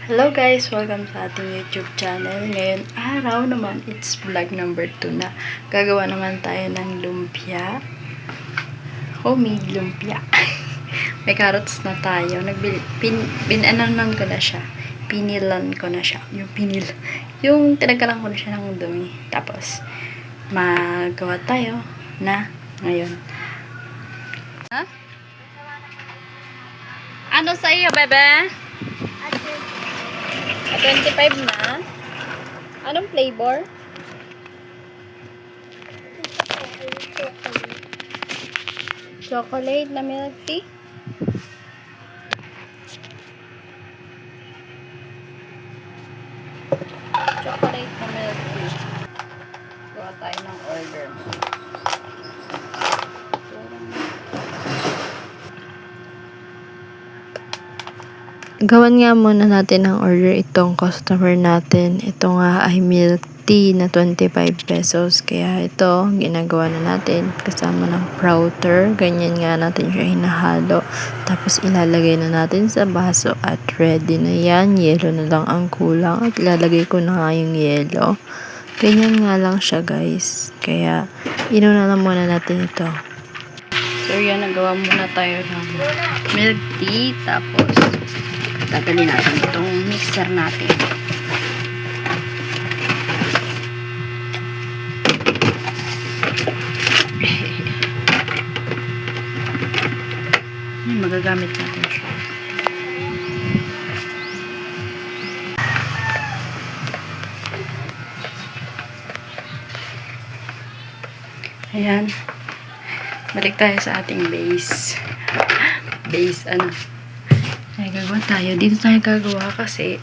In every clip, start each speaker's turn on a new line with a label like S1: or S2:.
S1: Hello guys! Welcome sa ating YouTube channel. Ngayon araw naman, it's vlog number 2 na. Gagawa naman tayo ng lumpia. Homemade lumpia. May carrots na tayo. Binanan ko na siya. Pinilan ko na siya. Yung tinagalan ko na siya ng dumi. Tapos, magawa tayo na ngayon. Ha? Ano sa iyo, bebe? 25 na. Anong flavor? Chocolate na milk tea? Chocolate na milk tea. Gawa tayo ng order. Gawan nga muna natin ang order itong customer natin. Ito nga ay milk tea na 25 pesos. Kaya ito, ginagawa na natin kasama ng powder. Ganyan nga natin siya hinahalo. Tapos ilalagay na natin sa baso at ready na yan. Yelo na lang ang kulang at ilalagay ko na nga yung yelo. Ganyan nga lang siya guys. Kaya inuna na muna natin ito. So yan, nagawa muna tayo ng milk tea. Tapos dadali natin itong mixer natin. Magagamit natin siya. Ayan. Balik tayo sa ating base. Ay, gagawa tayo. Dito tayo gagawa kasi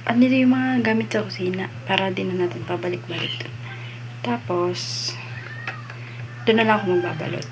S1: andito yung mga gamit sa kusina para din na natin pabalik-balik doon. Tapos doon na lang ako magbabalot.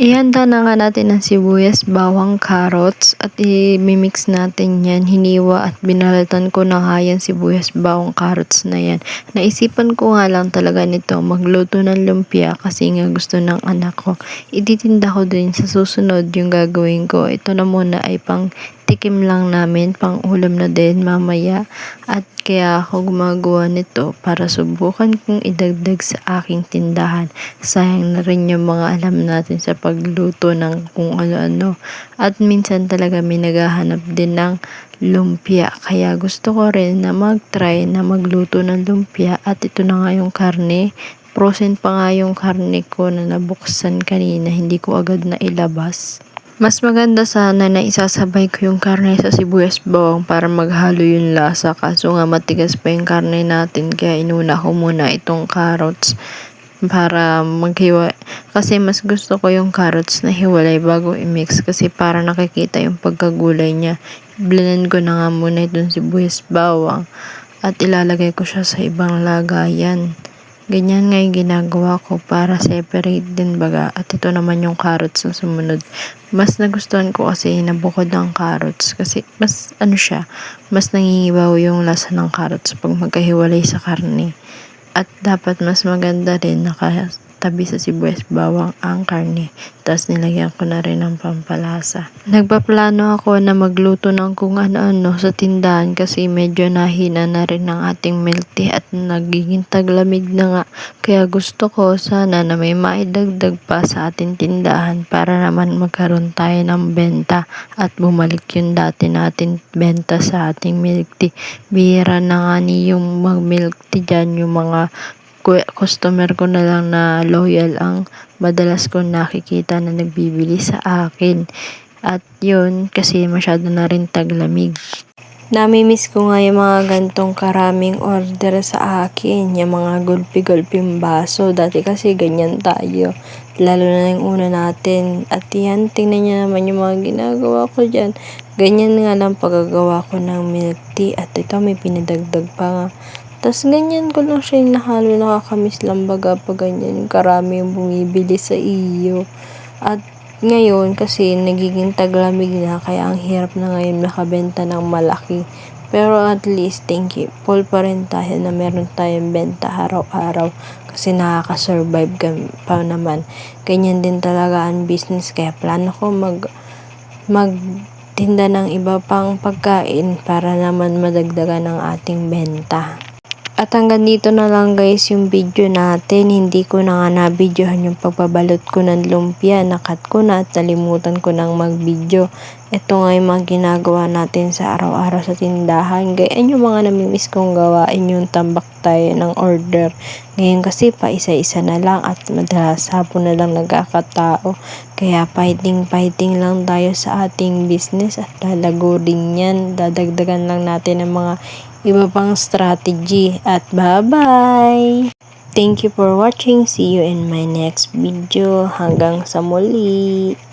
S1: Ihanda na nga natin ng sibuyas, bawang, carrots at i-mix natin yan. Hiniwa at binalatan ko na nga yan sibuyas, bawang, carrots na yan. Naisipan ko nga lang talaga nito magluto ng lumpia kasi nga gusto ng anak ko. Ititinda ko din sa susunod yung gagawin ko. Ito na muna ay pang tikim lang namin, pang ulam na din mamaya. At kaya ako gumagawa nito para subukan kong idagdag sa aking tindahan. Sayang na rin yung mga alam natin sa pagluto ng kung ano-ano. At minsan talaga may naghahanap din ng lumpia. Kaya gusto ko rin na mag-try na magluto ng lumpia. At ito na nga yung karne. Frozen pa nga yung karne ko na nabuksan kanina. Hindi ko agad na ilabas. Mas maganda sana na isasabay ko yung karne sa sibuyas bawang para maghalo yung lasa. Kaso nga matigas pa yung karne natin kaya inuna ko muna itong carrots para maghiwa. Kasi mas gusto ko yung carrots na hiwalay bago i-mix kasi para nakikita yung pagkagulay niya. Blend ko na nga muna itong sibuyas bawang at ilalagay ko siya sa ibang lagayan. Ganyan nga yung ginagawa ko para separate din baga. At ito naman yung carrots na sumunod. Mas nagustuhan ko kasi nabukod ng carrots. Kasi mas mas nangingibaw yung lasa ng carrots pag magkahiwalay sa karne. At dapat mas maganda rin nakatabi sa sibuyas bawang ang karne. Tapos nilagyan ko na rin ng pampalasa. Nagpaplano ako na magluto ng kung ano-ano sa tindahan kasi medyo nahina na rin ang ating milk tea at nagiging taglamig na nga. Kaya gusto ko sana na may maidagdag pa sa ating tindahan para naman magkaroon tayo ng benta at bumalik yung dati natin benta sa ating milk tea. Bihira na nga yung mag-milk tea dyan, yung mga customer ko na lang na loyal ang madalas ko nakikita na nagbibili sa akin. At yun, kasi masyado na rin taglamig. Namimiss ko nga yung mga gantong karaming order sa akin. Yung mga gulpi-gulping baso. Dati kasi ganyan tayo. Lalo na yung una natin. At yan, tingnan nyo naman yung mga ginagawa ko dyan. Ganyan nga lang pagagawa ko ng milk tea. At ito may pinadagdag pa nga. Tapos ganyan ko lang siya yung nahalo, nakakamiss lang baga pag ganyan. Karami yung bumibili sa iyo. At ngayon kasi nagiging taglamig na kaya ang hirap na ngayon makabenta ng malaki. Pero at least thankful pa rin tayo na meron tayong benta araw-araw kasi nakaka-survive pa naman. Ganyan din talaga ang business kaya plano ko magtinda ng iba pang pagkain para naman madagdagan ang ating benta. At hanggang dito na lang guys yung video natin. Hindi ko na nga na-videohan yung pagbabalot ko ng lumpia. Nakat ko na at nalimutan ko nang mag-video. Ito nga yung mga ginagawa natin sa araw-araw sa tindahan. Gayaan yung mga namimiss kong gawain yung tambak tayo ng order. Ngayon kasi pa isa-isa na lang at madalas hapon na lang nagkakatao. Kaya fighting lang tayo sa ating business at lalago din yan. Dadagdagan lang natin ang mga iba pang strategy at bye-bye! Thank you for watching. See you in my next video. Hanggang sa muli!